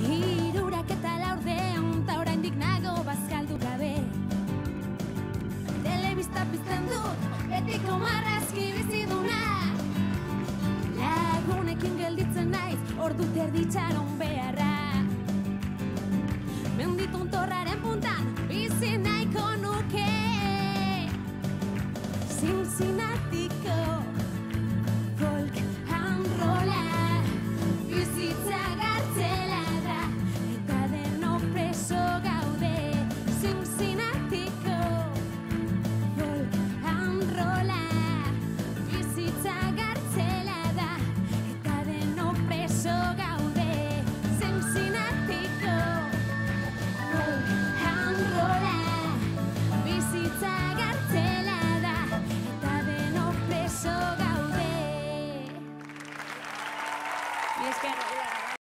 Hirurak eta laurdeun, ta oraindik nago bazkaldu gabe. Telebista pizten dut, betiko marrazki biziduna. Lagunekin gelditzen naiz, ordu terditxaron beharra. Mendi tontorraren puntan, bizi nahiko nuke. Cincinnatiko folk and rolla, bizitza gartzela da, eta denok preso gaude. Cincinnatiko folk and rolla, bizitza gartzela da, eta denok preso gaude. Cincinnatiko folk and rolla, bizitza gartzela da, eta denok preso gaude. Mi esker.